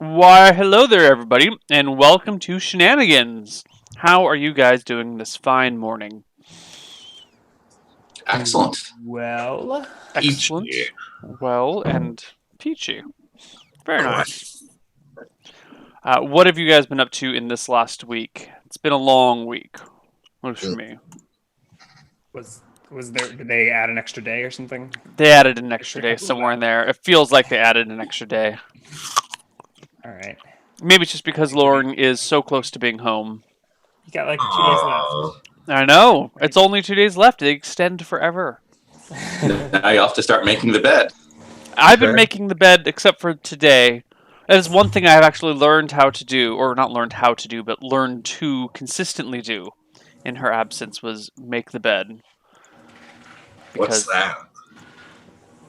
Why, hello there, everybody, and welcome to Shenanigans. How are you guys doing this fine morning? Excellent. Well, Excellent. Peachy. Well, and peachy. Very Correct. nice. What have you guys been up to in this last week? It's been a long week. At least for me. was was there? Did they add an extra day or something? They added an extra Extra day couple of somewhere in hours. there. It feels like they added an extra day. All right. Maybe it's just because Maybe Lauren is so close to being home. you got like 2 days Oh, I know. It's only 2 days left. They extend forever. left. now you have to start making the bed. I've been Okay. making the bed except for today. That is one thing I have actually learned how to do, or not learned how to do, but learned to consistently do in her absence was make the bed. What's Because that?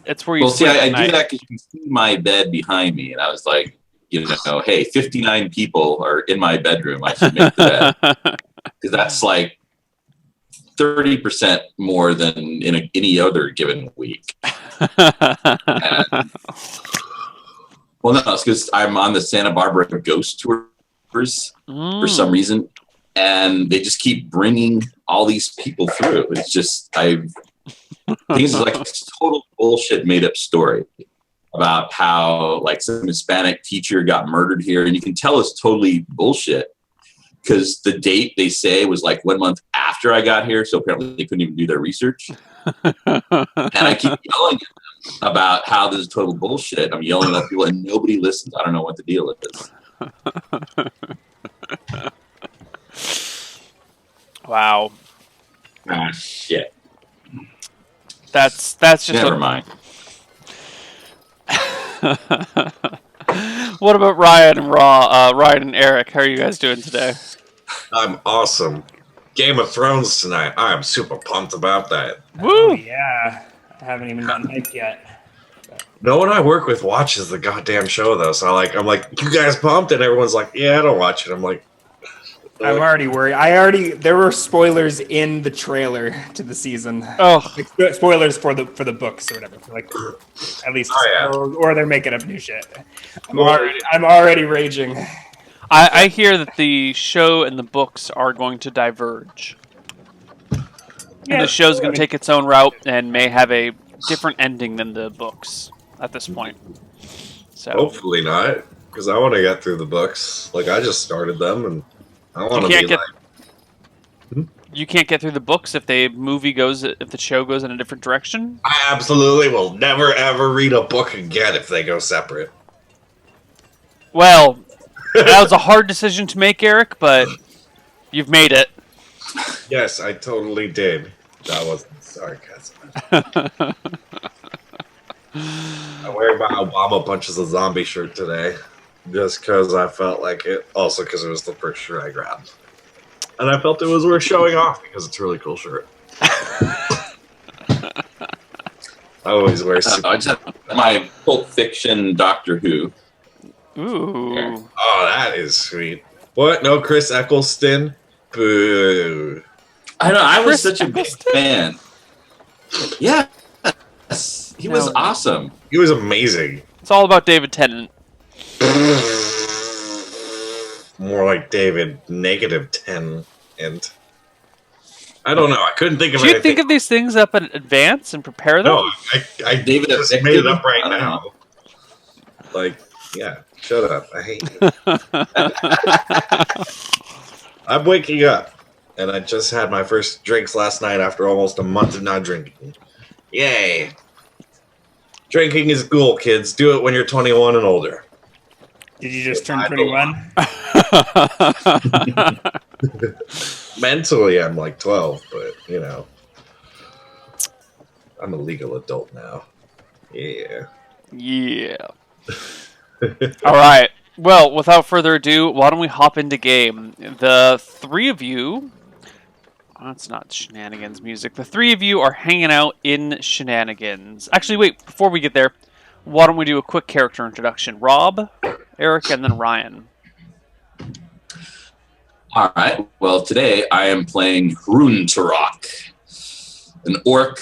it's where you Well, see, sleep I at do night. that because you can see my bed behind me, and I was like, hey, 59 people are in my bedroom. I should make the bed because that's like 30% more than in any other given week. And, well, no, it's because I'm on the Santa Barbara ghost tours for some reason, and they just keep bringing all these people through. It's just I think it's like a total bullshit made up story about how like some Hispanic teacher got murdered here, and you can tell it's totally bullshit because the date they say was like 1 month after I got here, so apparently they couldn't even do their research. And I keep yelling about how this is total bullshit. I'm yelling at people, and nobody listens. I don't know what the deal is. Wow. Ah, shit. That's just Never mind. What about Ryan and Ryan and Eric? How are you guys doing today? I'm awesome. Game of Thrones tonight. I'm super pumped about that. Oh Woo! yeah, I haven't even gotten hyped yet. No one I work with watches the goddamn show though, so I'm like, you guys pumped? And everyone's like, yeah, I don't watch it. I'm like, I'm already worried. There were spoilers in the trailer to the season. Oh, Like, spoilers for the books or whatever. For like at least, Oh, yeah. or they're making up new shit. Well, I'm already raging. I hear that the show and the books are going to diverge. And the show's going to take its own route and may have a different ending than the books at this point. So hopefully not, because I want to get through the books. Like I just started them, and I want to can't be get- like, you can't get through the books if the show goes in a different direction. I absolutely will never ever read a book again if they go separate. Well, that was a hard decision to make, Eric, but you've made it. Yes, I totally did. That wasn't sarcasm. I'm wearing my Obama Punches a Zombie shirt today just because I felt like it. Also because it was the first shirt I grabbed. And I felt it was worth showing off because it's a really cool shirt. I always wear super... I just have my Pulp Fiction Doctor Who. Ooh. Oh, that is sweet. What? No Chris Eccleston? Boo. I know. I was Chris such a big Eccleston? fan. Yes, he was No. awesome. He was amazing. It's all about David Tennant. More like David -10 and I don't know. I couldn't think of Do you anything. think of these things up in advance and prepare them? No, I David just Eccleston? made it up right I don't now. know. Like, yeah, shut up. I hate you. I'm waking up, and I just had my first drinks last night after almost a month of not drinking. Yay. Drinking is cool, kids. Do it when you're 21 and older. Did you just turn I 21? Mentally, I'm like 12, but, I'm a legal adult now. Yeah. Yeah. All right. Well, without further ado, why don't we hop into game? The three of you... Oh, that's not Shenanigans music. The three of you are hanging out in Shenanigans. Actually, wait. Before we get there, why don't we do a quick character introduction? Rob, Eric, and then Ryan. All right. Well, today I am playing Runtarok, an orc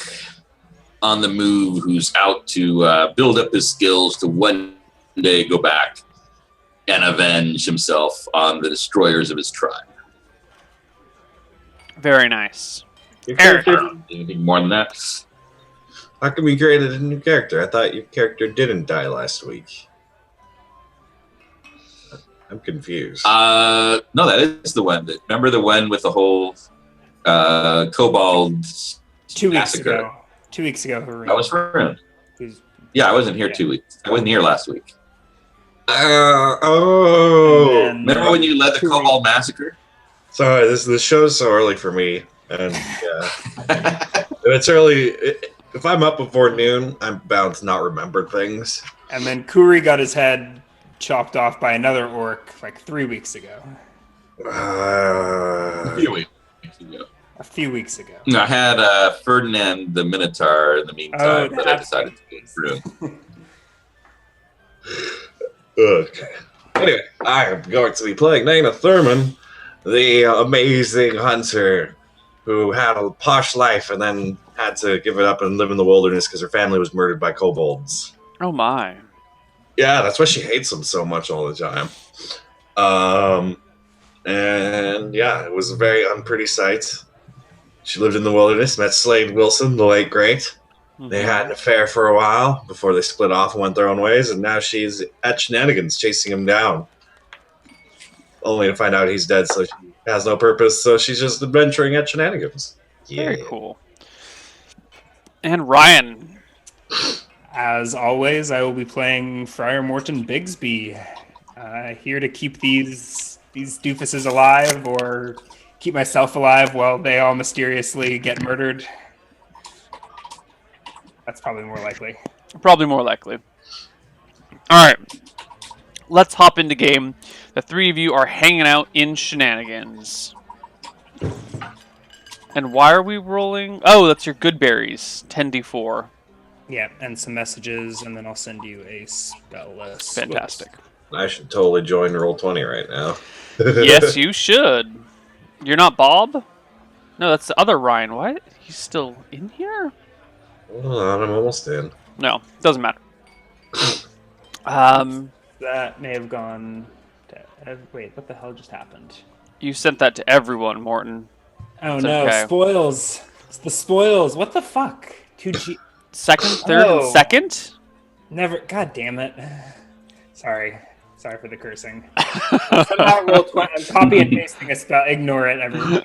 on the move who's out to build up his skills to one day go back and avenge himself on the destroyers of his tribe. Very nice. Your Eric. character, Anything more than that? how come you created a new character? I thought your character didn't die last week. I'm confused. No, that is the one. Remember the one with the whole kobold 2 weeks massacre? ago. 2 weeks ago, Haroon. That was Haroon. Who's- Yeah, I wasn't here 2 weeks. I wasn't here last week. Oh. And then- Remember when you led the 2 kobold massacre? Sorry, this show's so early for me. And yeah, if it's early. If I'm up before noon, I'm bound to not remember things. And then Kuri got his head chopped off by another orc like 3 weeks ago. A few weeks ago. A few weeks ago. I had Ferdinand the Minotaur in the meantime, but I decided to go through. Okay. Anyway, I am going to be playing Naina Thurman, the amazing hunter who had a posh life and then had to give it up and live in the wilderness because her family was murdered by kobolds. Oh my. Yeah, that's why she hates them so much all the time. And yeah, it was a very unpretty sight. She lived in the wilderness, met Slade Wilson, the late great. They had an affair for a while before they split off and went their own ways, and now she's at Shenanigans chasing him down. Only to find out he's dead, so she has no purpose, so she's just adventuring at Shenanigans. Very cool. And Ryan. As always, I will be playing Friar Morton Bigsby. Here to keep these doofuses alive or keep myself alive while they all mysteriously get murdered. That's probably more likely. Probably more likely. Alright. Let's hop into game. The three of you are hanging out in Shenanigans. And why are we rolling? Oh, that's your good berries. 10d4. Yeah, and some messages, and then I'll send you a spell list. Fantastic. I should totally join Roll20 right now. Yes, you should. You're not Bob? No, that's the other Ryan. What? He's still in here? Hold on, I'm almost in. No, doesn't matter. That may have gone to... Wait, what the hell just happened? You sent that to everyone, Morton. Oh It's no, okay. spoils. It's the spoils. What the fuck? 2G... Second, third, and Oh. second? Never... God damn it. Sorry for the cursing. Somehow Roll20. I'm copy and pasting a spell. Ignore it, everyone.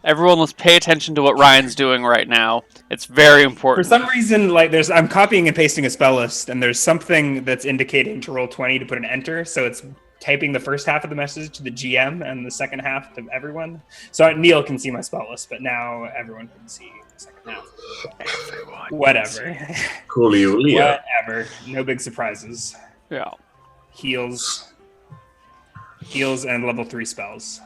Everyone, let's pay attention to what Ryan's doing right now. It's very For important. some reason, like I'm copying and pasting a spell list, and there's something that's indicating to Roll20 to put an enter, so it's typing the first half of the message to the GM and the second half to everyone. So Neil can see my spell list, but now everyone can see the second half. Everyone. Whatever. Coolio. Whatever. No big surprises. Yeah. Heals and level 3 spells.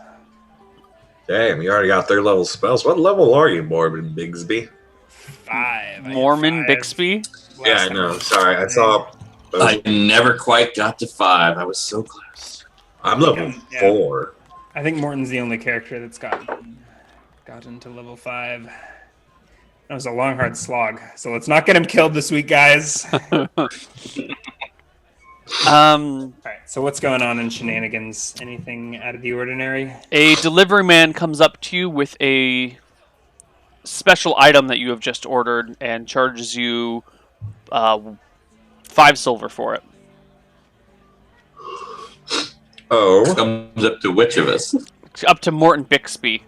Damn, you already got third level spells. What level are you, Mormon Bigsby? 5. I had Mormon 5 Bixby? last Yeah, I time. know. Sorry, I saw. I never quite got to 5. I was so close. I'm level Yeah. 4. I think Morton's the only character that's gotten to level 5. That was a long, hard slog. So let's not get him killed this week, guys. All right. So what's going on in Shenanigans? Anything out of the ordinary? A delivery man comes up to you with a special item that you have just ordered and charges you 5 silver for it. Oh. Comes up to which of us? Up to Morton Bixby.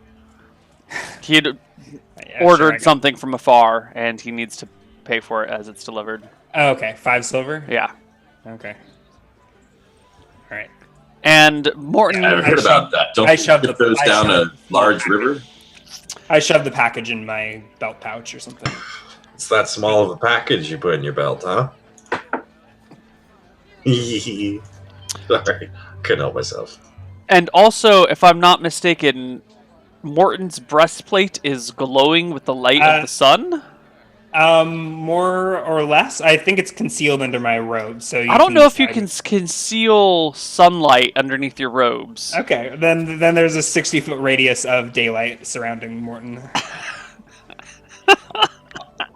He had Yeah, ordered sure, I got- something from afar, and he needs to pay for it as it's delivered. Oh, okay. 5 silver? Yeah. Okay. All right. And Morton... I've heard about that. Don't I you shoved ship the- those I down shoved- a large river? I shoved the package in my belt pouch or something. It's that small of a package you put in your belt, huh? Sorry, couldn't help myself. And also, if I'm not mistaken, Morton's breastplate is glowing with the light of the sun? More or less. I think it's concealed under my robe, so I don't know if you decide. can conceal sunlight underneath your robes. Okay, then there's a 60-foot radius of daylight surrounding Morton.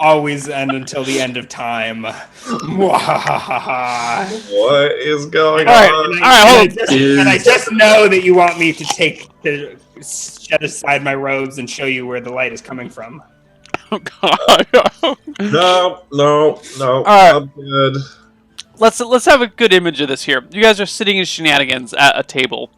always end until the end of time. Mwahaha. What is going All right. on? All right, hold on. And I just know that you want me to shed aside my robes and show you where the light is coming from. Oh, God. No. right. I'm good. Let's have a good image of this here. You guys are sitting in Shenanigans at a table.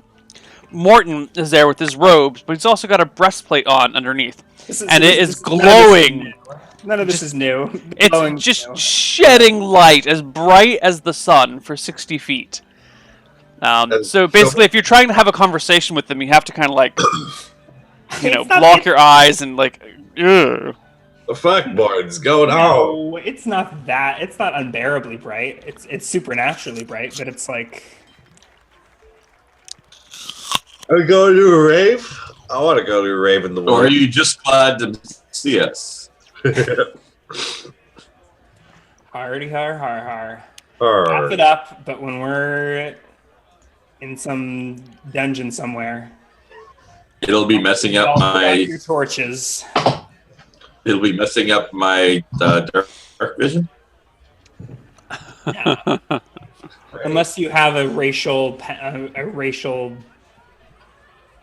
Morton is there with his robes, but he's also got a breastplate on underneath, and it is glowing. None of this is new. It's just shedding light as bright as the sun for 60 feet. So basically, if you're trying to have a conversation with them, you have to kind of like, block your eyes and like, ugh. The fuck board's going on. No, it's not that. It's not unbearably bright. It's supernaturally bright, but it's like. Are we going to a rave? I want to go to a rave in the Or world. are you just glad to see us? Hardy har. Arr. Laugh it up, but when we're in some dungeon somewhere, It'll be messing up all put out my. your torches. It'll be messing up my dark vision. Yeah. Unless you have a racial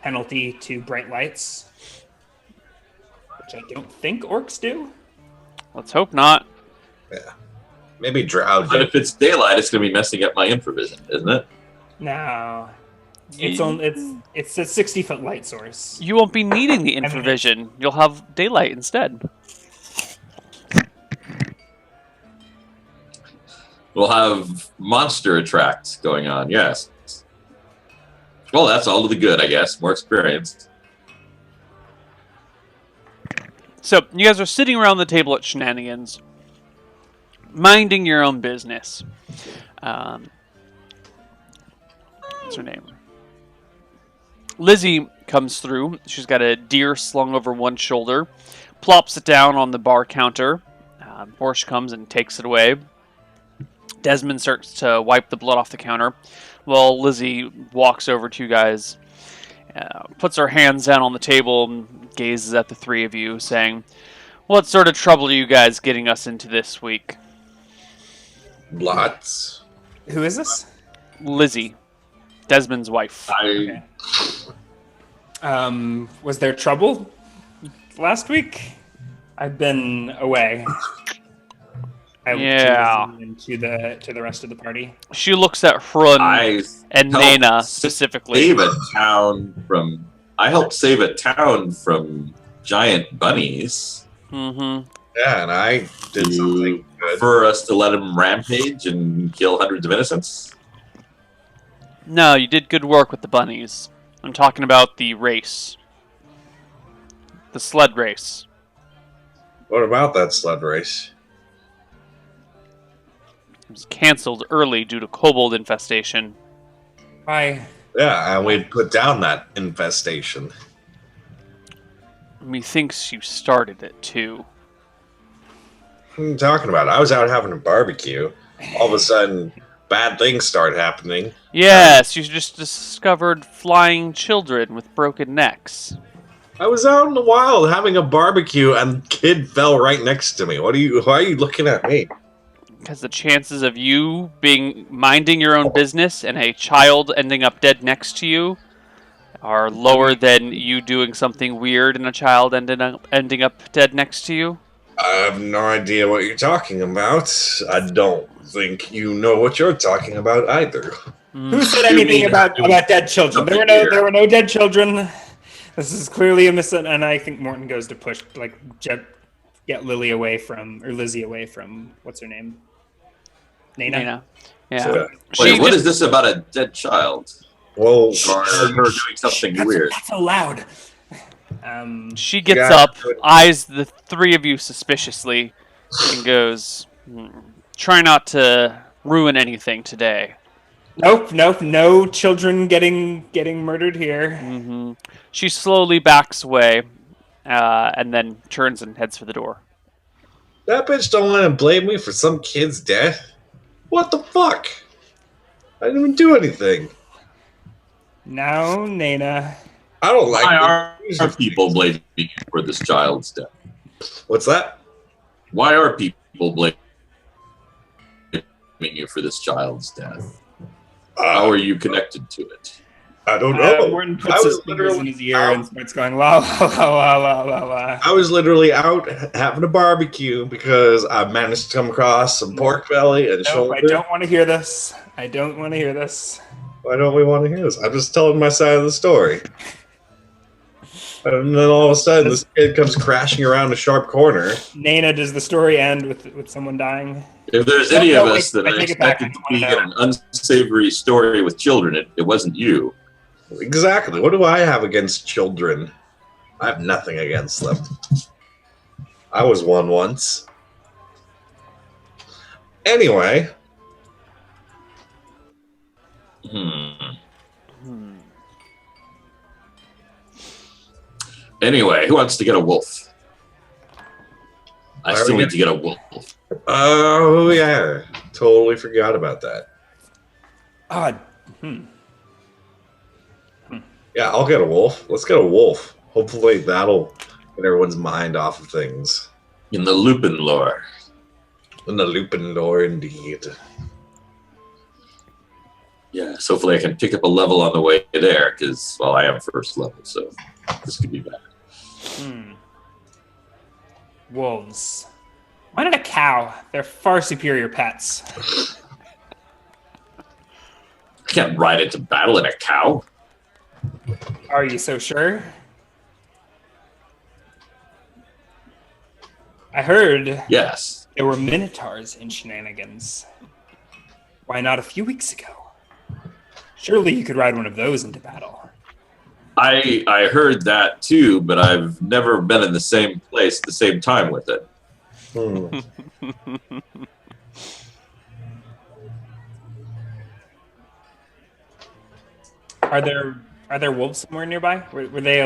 penalty to bright lights, which I don't think orcs do. Let's hope not. Maybe drow. But if it's daylight, it's going to be messing up my infravision, isn't it? No, it's a 60-foot light source. You won't be needing the infravision. You'll have daylight instead. We'll have monster attracts going on, yes. Well, that's all to the good, I guess. More experience. So, you guys are sitting around the table at Shenanigans, minding your own business. What's her name? Lizzie comes through. She's got a deer slung over one shoulder, plops it down on the bar counter. Borscht comes and takes it away. Desmond starts to wipe the blood off the counter, while Lizzie walks over to you guys, puts her hands down on the table and gazes at the three of you, saying, "What sort of trouble are you guys getting us into this week?" Lots. Who is this? Lizzie, Desmond's wife. Okay. Was there trouble last week? I've been away. Yeah. To the rest of the party. She looks at Hrun I and helped Nana specifically. Save a town from. I helped save a town from giant bunnies. Mm-hmm. Yeah, and I did something good. For us to let them rampage and kill hundreds of innocents. No, you did good work with the bunnies. I'm talking about the race. The sled race. What about that sled race? It was cancelled early due to kobold infestation. Hi. Yeah, and we put down that infestation. Methinks you started it too. What are you talking about? I was out having a barbecue. All of a sudden, bad things start happening. Yes, you just discovered flying children with broken necks. I was out in the wild having a barbecue, and kid fell right next to me. Why are you looking at me? Because the chances of you minding your own business and a child ending up dead next to you are lower than you doing something weird and a child ending up dead next to you. I have no idea what you're talking about. I don't think you know what you're talking about either. Who said anything about dead children? There were no dead children. This is clearly a and I think Morton goes to push get Lizzie away from what's her name? Nana. Yeah. So, Wait, what is this about a dead child? well, Or her doing something weird? That's so loud. She gets up, eyes the three of you suspiciously, and goes, "Try not to ruin anything today." Nope, no children getting murdered here. Mm-hmm. She slowly backs away, and then turns and heads for the door. that bitch don't want to blame me for some kid's death. What the fuck? I didn't even do anything. Now, Nana. I don't like Why the are music. people blaming you for this child's death? What's that? Why are people blaming you for this child's death? How are you connected to it? I don't know. Morton I puts his was fingers in literally his ear out. and starts going la la la la la la. I was literally out having a barbecue because I managed to come across some pork belly and Nope, shoulder. I don't want to hear this. I don't want to hear this. Why don't we want to hear this? I'm just telling my side of the story. And then all of a sudden, this kid comes crashing around a sharp corner. Nana, does the story end with someone dying? If there's any No, of wait, us that I are take it back. I expected to don't be wanna in an unsavory story with children, it wasn't you. Exactly. What do I have against children? I have nothing against them. I was one once. Anyway, Anyway, who wants to get a wolf? I still need to get a wolf. oh yeah, totally forgot about that. Yeah, I'll get a wolf. Let's get a wolf. Hopefully that'll get everyone's mind off of things. In the Lupin lore. In the Lupin lore, indeed. Yeah, so hopefully I can pick up a level on the way there, because, well, I am first level, so this could be bad. Wolves. Why not a cow? They're far superior pets. I can't ride into battle in a cow. Are you so sure? I heard Yes. there were minotaurs in Shenanigans. Why not a few weeks ago? Surely you could ride one of those into battle. I heard that too, but I've never been in the same place at the same time with it. Are there wolves somewhere nearby? Were they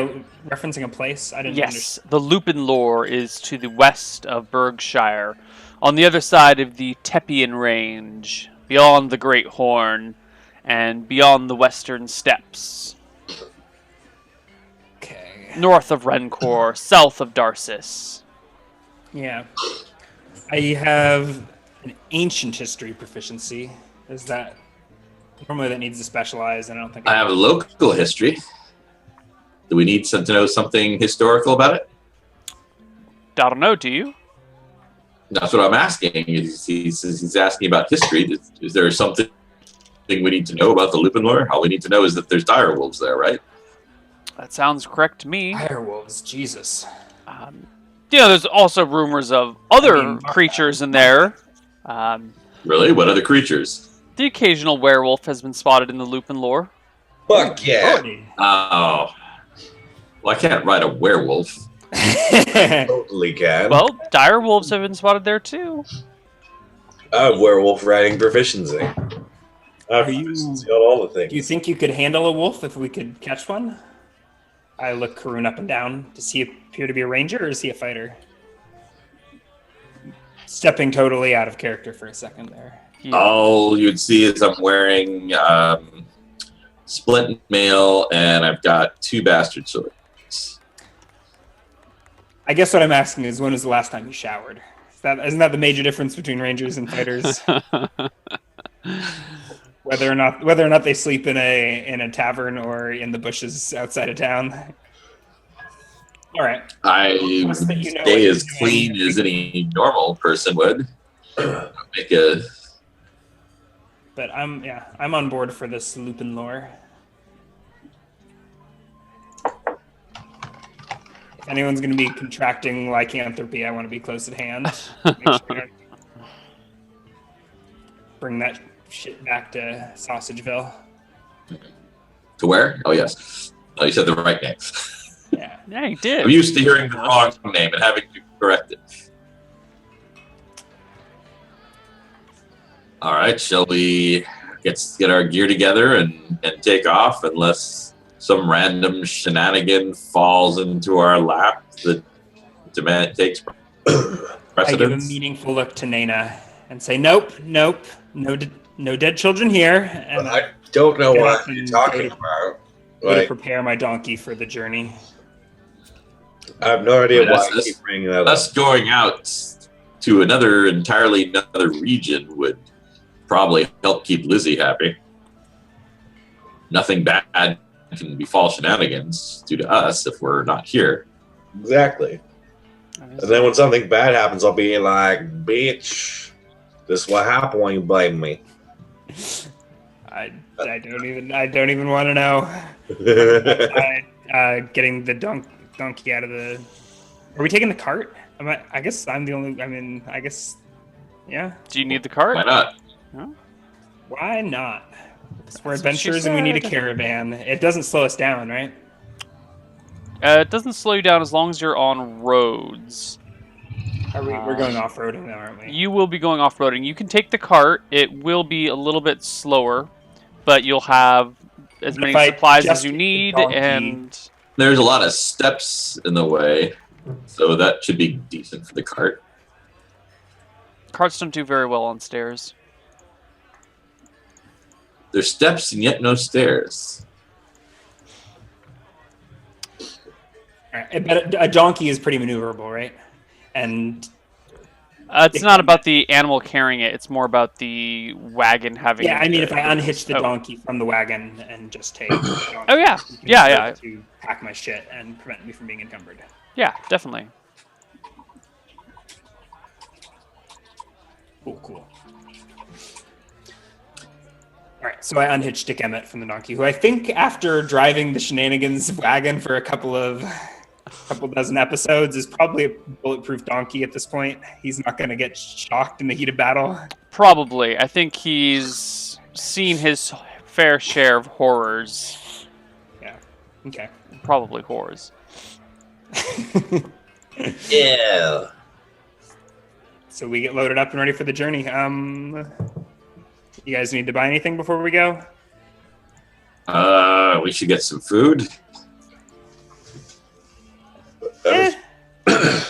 referencing a place? I didn't understand. Yes, the Lupin lore is to the west of Bergshire, on the other side of the Tepian Range, beyond the Great Horn, and beyond the Western Steppes. Okay. North of Rencor, south of Darcis. Yeah. I have an ancient history proficiency. Is that normally that needs to specialize, and I don't think I have a local history. Do we need to know something historical about it? I don't know, do you? That's what I'm asking. He's asking about history. Is there something we need to know about the Lupin lore? All we need to know is that there's dire wolves there, right? That sounds correct to me. direwolves. Jesus. There's also rumors of other creatures in there. Really? What other creatures? The occasional werewolf has been spotted in the Lupin lore. Fuck yeah. Oh. Well, I can't ride a werewolf. Totally can. Well, dire wolves have been spotted there too. I have werewolf riding proficiency. I have Are you- proficiency on all the things. Do you think you could handle a wolf if we could catch one? I look Karun up and down. Does he appear to be a ranger or is he a fighter? Stepping totally out of character for a second there. All you'd see is I'm wearing splint mail, and I've got 2 bastard swords. I guess what I'm asking is, when was the last time you showered? Isn't that the major difference between rangers and fighters? Whether or not they sleep in a tavern or in the bushes outside of town. All right. I Must that you know what stay you're as doing. clean as any normal person would. Make a But I'm on board for this Lupin lore. If anyone's going to be contracting lycanthropy, I want to be close at hand. Make sure I don't bring that shit back to Sausageville. to where? Oh yes. Oh, you said the right name. Yeah. Yeah, he did. I'm used to hearing the wrong name and having to correct it. All right, shall we get our gear together and take off, unless some random shenanigan falls into our lap that takes I give a precedence? meaningful look to Nana and say, nope, no dead children here. And I don't know Get what up you're and talking go about. go to Like, prepare my donkey for the journey. I have no idea Wait, why that's I this? keep bringing that up. Us going out to entirely another region would probably help keep Lizzie happy. Nothing bad can befall Shenanigans due to us if we're not here. Exactly. And then when something bad happens, I'll be like, bitch, this is what happened when you blame me. I don't even want to know. Getting the donkey out of the. Are we taking the cart? I guess I'm the only. I mean, I guess. Yeah. Do you need the cart? Why not? No? Why not? We're That's what she adventurers and we need a said. caravan. It doesn't slow us down, right? It doesn't slow you down as long as you're on roads. We're going off-roading now, aren't we? You will be going off-roading. You can take the cart. It will be a little bit slower, but you'll have as many If I supplies as just you get the need, donkey- and There's a lot of steps in the way, so that should be decent for the cart. carts don't do very well on stairs. There's steps and yet no stairs. All right, but a donkey is pretty maneuverable, right? And It's not about the animal carrying it. It's more about the wagon having. yeah, I mean, if I the- unhitch the oh. donkey from the wagon and just take the donkey, Oh, yeah. you can Yeah, use yeah. it to pack my shit and prevent me from being encumbered. Yeah, definitely. Cool. All right, so I unhitched Dick Emmett from the donkey, who I think after driving the Shenanigans wagon for a couple dozen episodes is probably a bulletproof donkey at this point. He's not going to get shocked in the heat of battle. Probably. I think he's seen his fair share of horrors. Yeah. Okay. Probably horrors. Yeah. So we get loaded up and ready for the journey. You guys need to buy anything before we go? We should get some food.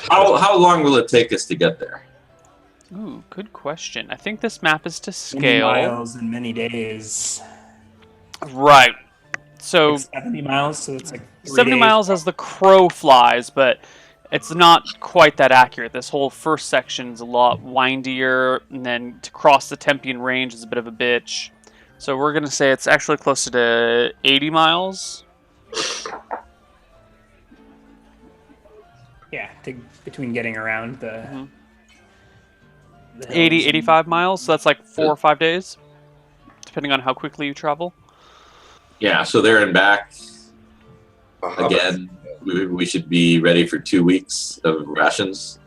How long will it take us to get there? Ooh, good question. I think this map is to Many scale. miles and many days. Right. So Like 70 miles, so it's like 3 70 days. miles as the crow flies, but it's not quite that accurate. This whole first section is a lot windier, and then to cross the Tempian Range is a bit of a bitch. So we're going to say it's actually closer to 80 miles. Yeah, between getting around the, Mhm. the hills 80, and- 85 miles, so that's like 4 or 5 days, depending on how quickly you travel. Yeah, so there and back. Uh-huh. Again, we should be ready for 2 weeks of rations.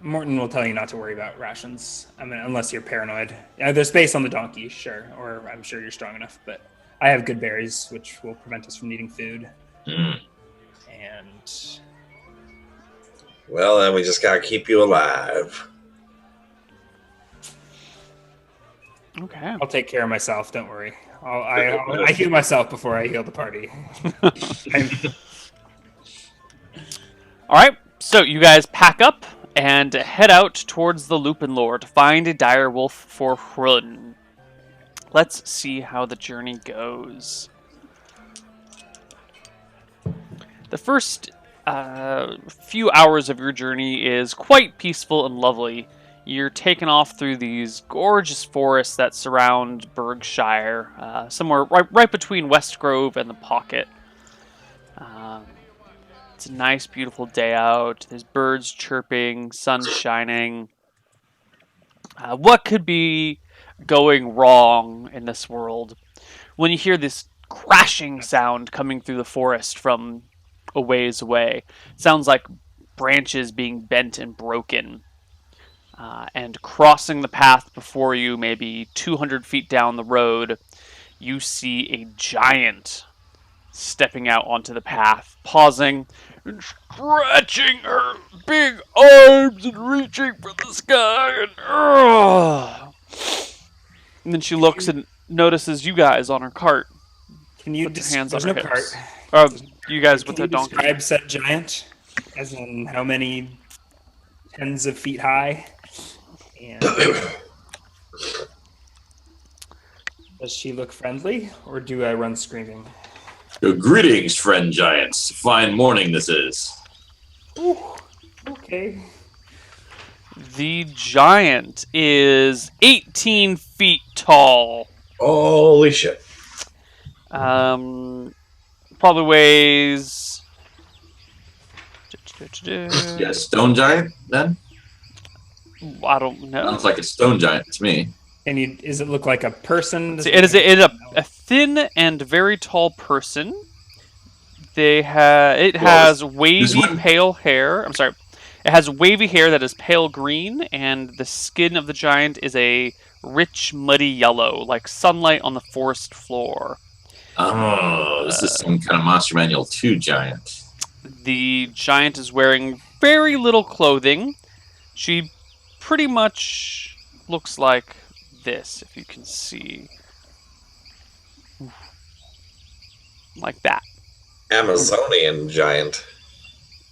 Morton will tell you not to worry about rations. I mean, unless you're paranoid. Yeah, there's space on the donkey, sure, or I'm sure you're strong enough. But I have good berries, which will prevent us from needing food. Mm. And Well, then we just gotta keep you alive. Okay. I'll take care of myself. Don't worry. I heal myself before I heal the party. All right, so you guys pack up and head out towards the Lupin Lore to find a dire wolf for Hrun. Let's see how the journey goes. The first few hours of your journey is quite peaceful and lovely. You're taken off through these gorgeous forests that surround Berkshire, somewhere right between West Grove and the Pocket. It's a nice, beautiful day out. There's birds chirping, sun shining. What could be going wrong in this world? When you hear this crashing sound coming through the forest from a ways away, it sounds like branches being bent and broken. And crossing the path before you, maybe 200 feet down the road, you see a giant stepping out onto the path, pausing and stretching her big arms and reaching for the sky. And then she looks and notices you guys on her cart. Can you Puts her hands on there's her no hips. cart. You guys with Can the you donkey. describe said giant? As in how many tens of feet high? And does she look friendly, or do I run screaming? Greetings, friend giants. Fine morning this is. Ooh, okay. Okay. The giant is 18 feet tall. Holy shit. Probably weighs. Yeah, stone giant then? I don't know. Sounds like a stone giant to me. And does it look like a person? Does It is look like a thin and very tall person. It has this wavy one- pale hair. I'm sorry. It has wavy hair that is pale green, and the skin of the giant is a rich, muddy yellow, like sunlight on the forest floor. Oh, this is some kind of Monster Manual 2 giant. The giant is wearing very little clothing. She pretty much looks like this, if you can see. Like that. Amazonian giant.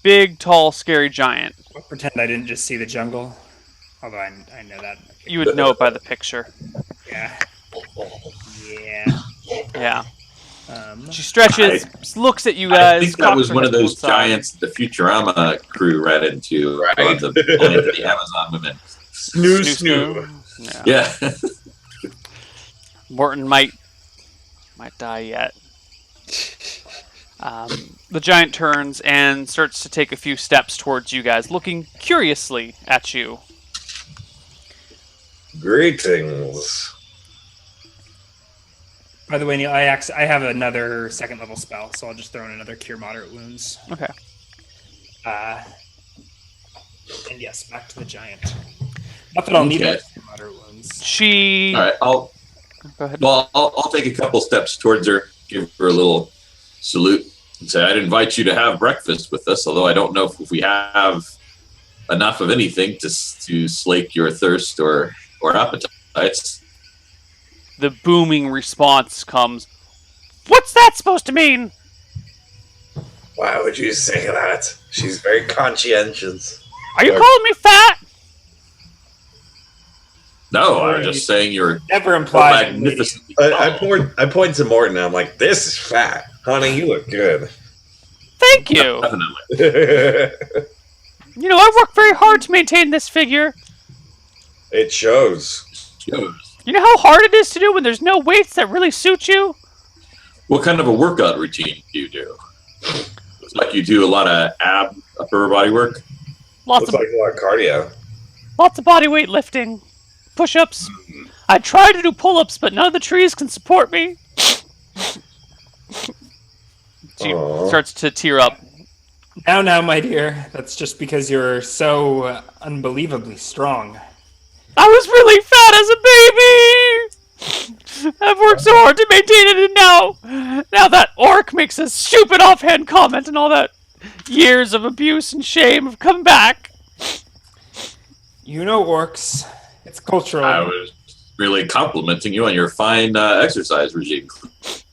Big, tall, scary giant. I'll pretend I didn't just see the jungle. Although I know that. You would know it by the picture. Yeah. Yeah. Yeah. Um, She stretches, looks at you I guys. think that cocks was her one head of to those one side. giants the Futurama crew ran into Right. on the planet of the Amazon women. Snoo. Yeah. Yeah. Morton might die yet. The giant turns and starts to take a few steps towards you guys, looking curiously at you. Greetings. by the way, Neil, I have another second level spell, so I'll just throw in another Cure Moderate Wounds. Okay. And yes, back to the giant. Not that I'll need Okay. those Cure Moderate Wounds. She. All right. Go ahead. I'll take a couple steps towards her, give her a little salute, and say, "I'd invite you to have breakfast with us. Although I don't know if we have enough of anything to slake your thirst or appetites." The booming response comes. What's that supposed to mean? Why would you say that? She's very conscientious. Are you calling me fat? No, I was just saying you're Never implied. magnificently. I point to Morton and I'm like, this is fat. Honey, you look good. Thank you. Definitely. You know, I work very hard to maintain this figure. It shows. You know how hard it is to do when there's no weights that really suit you? What kind of a workout routine do you do? Looks like you do a lot of upper body work. Lots Looks like a lot of cardio. of body weight lifting. Push-ups. I try to do pull-ups, but none of the trees can support me. She Aw. starts to tear up. Now, my dear, that's just because you're so unbelievably strong. I was really fat as a baby! I've worked so hard to maintain it, and now that orc makes a stupid offhand comment and all that years of abuse and shame have come back. You know orcs. It's cultural. I was really complimenting you on your fine exercise regime.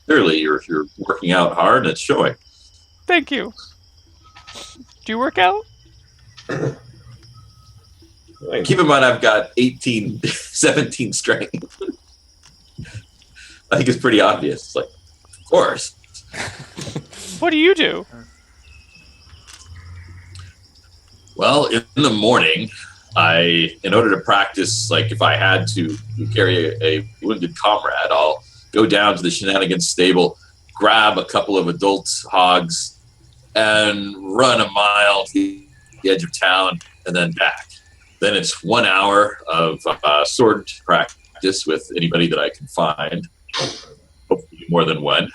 Clearly, you're working out hard, and it's showing. Thank you. Do you work out? Keep in mind, I've got 17 strength. I think it's pretty obvious. It's like, of course. What do you do? Well, in the morning, in order to practice, like if I had to carry a wounded comrade, I'll go down to the Shenanigans stable, grab a couple of adult hogs, and run a mile to the edge of town and then back. Then it's 1 hour of sword practice with anybody that I can find, hopefully more than one.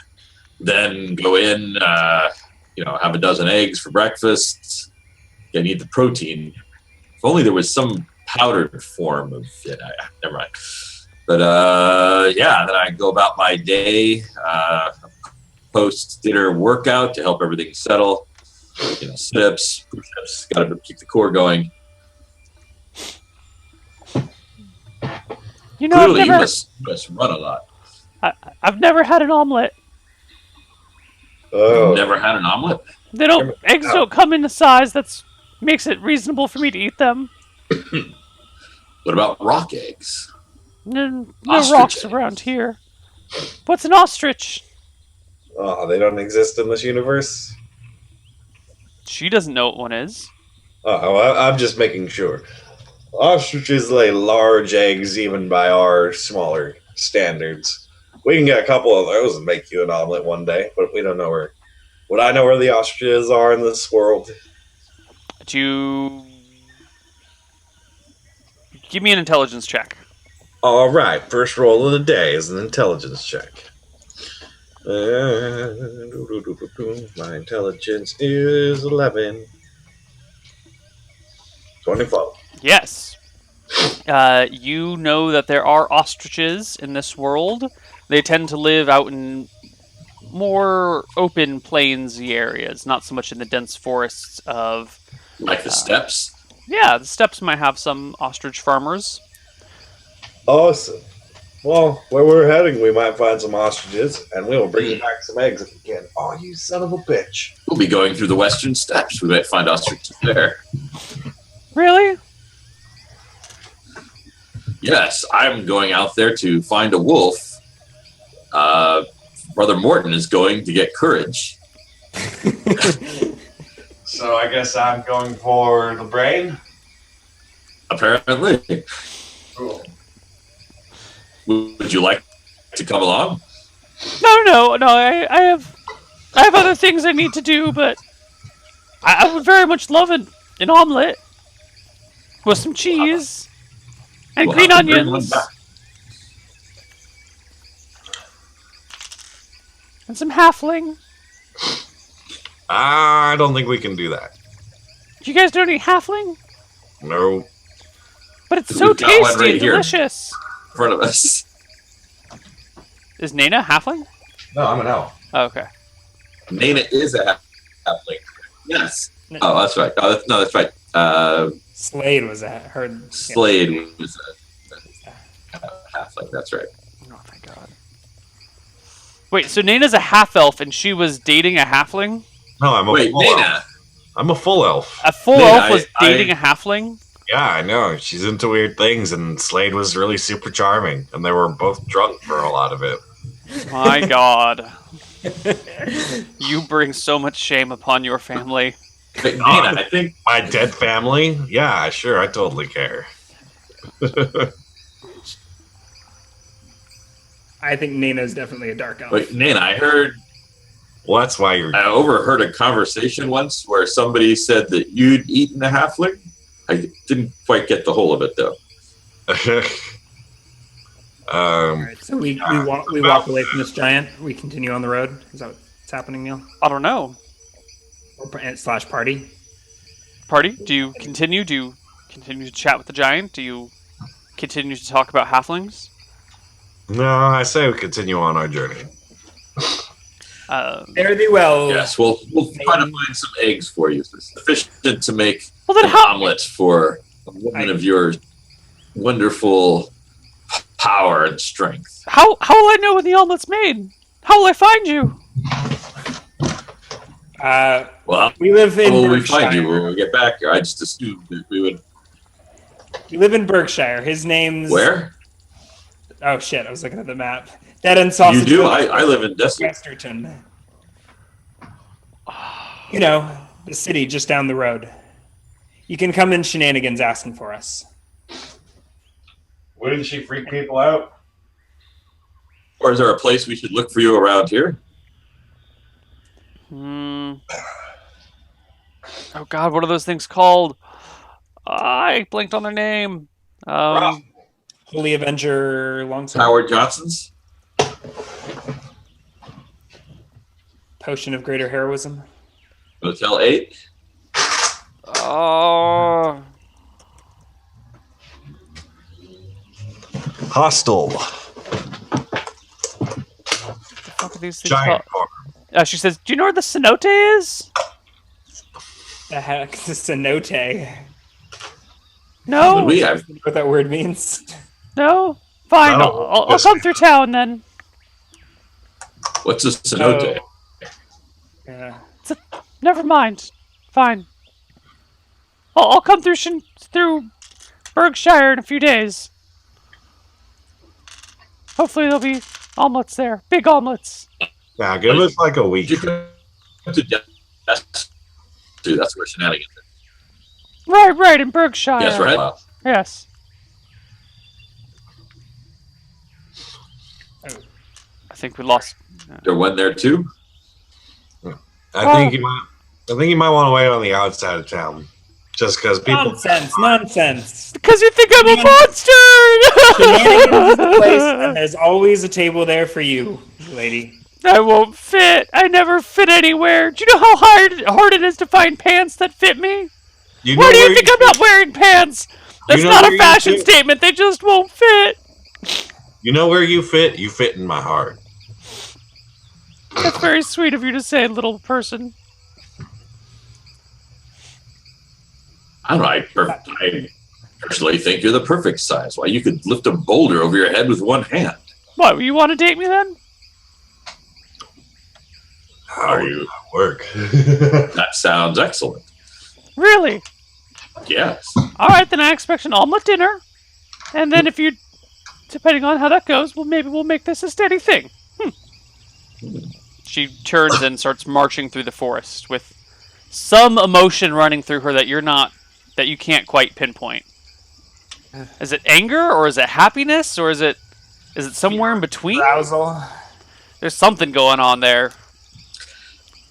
Then go in, have a dozen eggs for breakfast. I need the protein. If only there was some powdered form of it. Never mind. But then I go about my day, post-dinner workout to help everything settle. Sit-ups, push-ups, got to keep the core going. You know, Clearly, you must run a lot. I've never had an omelet. Oh, Never had an omelet? Eggs don't come in the size that makes it reasonable for me to eat them. What about rock eggs? No Ostrich rocks eggs. around here. What's an ostrich? oh, they don't exist in this universe. She doesn't know what one is. I'm just making sure. Ostriches lay large eggs even by our smaller standards. We can get a couple of those and make you an omelet one day, but we don't know where. Would I know where the ostriches are in this world? Do you give me an intelligence check? All right, first roll of the day is an intelligence check. My intelligence is 11. 25. Yes. You know that there are ostriches in this world. They tend to live out in more open plainsy areas, not so much in the dense forests of... Like the steppes? Yeah, the steppes might have some ostrich farmers. Awesome. Well, where we're heading, we might find some ostriches, and we'll bring you back some eggs if we can. Oh, you son of a bitch. We'll be going through the western steppes. We might find ostriches there. Really? Yes, I'm going out there to find a wolf. Brother Morton is going to get courage. So I guess I'm going for the brain? Apparently. Cool. Would you like to come along? No. I have other things I need to do, but I would very much love an omelet with some cheese and We'll green have to bring one onions back. and some halfling. I don't think we can do that. You guys don't eat halfling? No. But it's so We've got one tasty right and here. delicious. In front of us. Is Nana halfling? No, I'm an elf. Oh, okay. Nana is a halfling. Yes. Oh, that's right. Oh, that's right. Slade was her. Slade was a halfling. That's right. Oh, thank God. Wait, so Nana's a half-elf and she was dating a halfling? No, I'm a Wait, full Nana. elf. I'm a full elf. A full Nana, elf was dating a halfling? Yeah, I know. She's into weird things, and Slade was really super charming, and they were both drunk for a lot of it. My God. You bring so much shame upon your family. Wait, Nana, I think My dead family? Yeah, sure, I totally care. I think Nana's definitely a dark elf. Wait, Nana, Well, that's why you're... I overheard a conversation once where somebody said that you'd eaten a halfling. I didn't quite get the whole of it though. All right, so we walk away from this giant. We continue on the road. Is that what's happening, Neil? I don't know. Or slash party. Party? Do you continue? Do you continue to chat with the giant? Do you continue to talk about halflings? No, I say we continue on our journey. Fare thee well. Yes, we'll try to find some eggs for you, sufficient to make Well, then an how? omelet for a woman of your wonderful power and strength. How will I know when the omelet's made? How will I find you? Well, We live in how will we Berkshire. find you when we get back here? I just assumed that we would. We live in Berkshire. His name's... Where? Oh, shit. I was looking at the map. Dead and Sausage. You do? Village, I live in Destin. Westerton. You know, the city just down the road. You can come in Shenanigans asking for us. Wouldn't she freak people out? Or is there a place we should look for you around here? Oh God, what are those things called? I blinked on their name. Holy Avenger Longsword. Howard Johnson's? Potion of Greater Heroism. Motel 8? Oh, Hostel. the fuck are these things Giant called? farm. She says, "Do you know where the cenote is?" The heck is a cenote. No, Would we? You know what that word means? no. Fine, No, I'll yes. come through town then. What's a cenote? Yeah. Never mind. Fine. I'll come through through Berkshire in a few days. Hopefully there'll be omelets there. Big omelets. Now, give us like a week. Did you come to Destin? That's where Shenanigans is. Right, in Berkshire. Yes, right. Yes. I think we lost. There went there too. I think you might want to wait on the outside of town, just because people. Nonsense. Because you think I'm a monster! Shenanigans is the place, and there's always a table there for you, lady. I won't fit. I never fit anywhere. Do you know how hard it is to find pants that fit me? Why do you think I'm not wearing pants? That's not a fashion statement. They just won't fit. You know where you fit? You fit in my heart. That's very sweet of you to say, little person. I don't know. I personally think you're the perfect size. Why, you could lift a boulder over your head with one hand. What, you want to date me then? How do you work? That sounds excellent. Really? Yes. All right, then I expect an omelet dinner. And then if you, depending on how that goes, maybe we'll make this a steady thing. She turns and starts marching through the forest with some emotion running through her that you can't quite pinpoint. Is it anger, or is it happiness, or is it somewhere in between? Arousal. There's something going on there.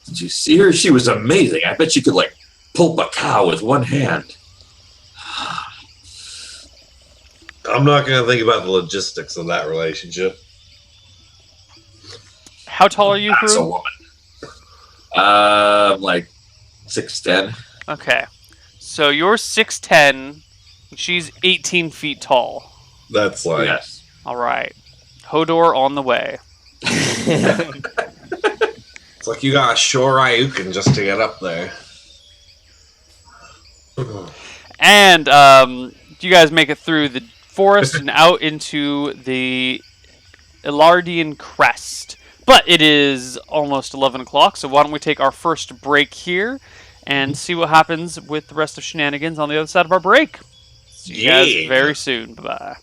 Did you see her? She was amazing. I bet she could pulp a cow with one hand. I'm not going to think about the logistics of that relationship. How tall are you, That's a Haru? woman. Like 6'10". Okay. So you're 6'10", she's 18 feet tall. That's like... Yes. All right. Hodor on the way. It's like you got a shore Ryukin just to get up there. And you guys make it through the forest and out into the Ilardian Crest. But it is almost 11 o'clock, so why don't we take our first break here and see what happens with the rest of Shenanigans on the other side of our break. See you guys very soon. Bye-bye.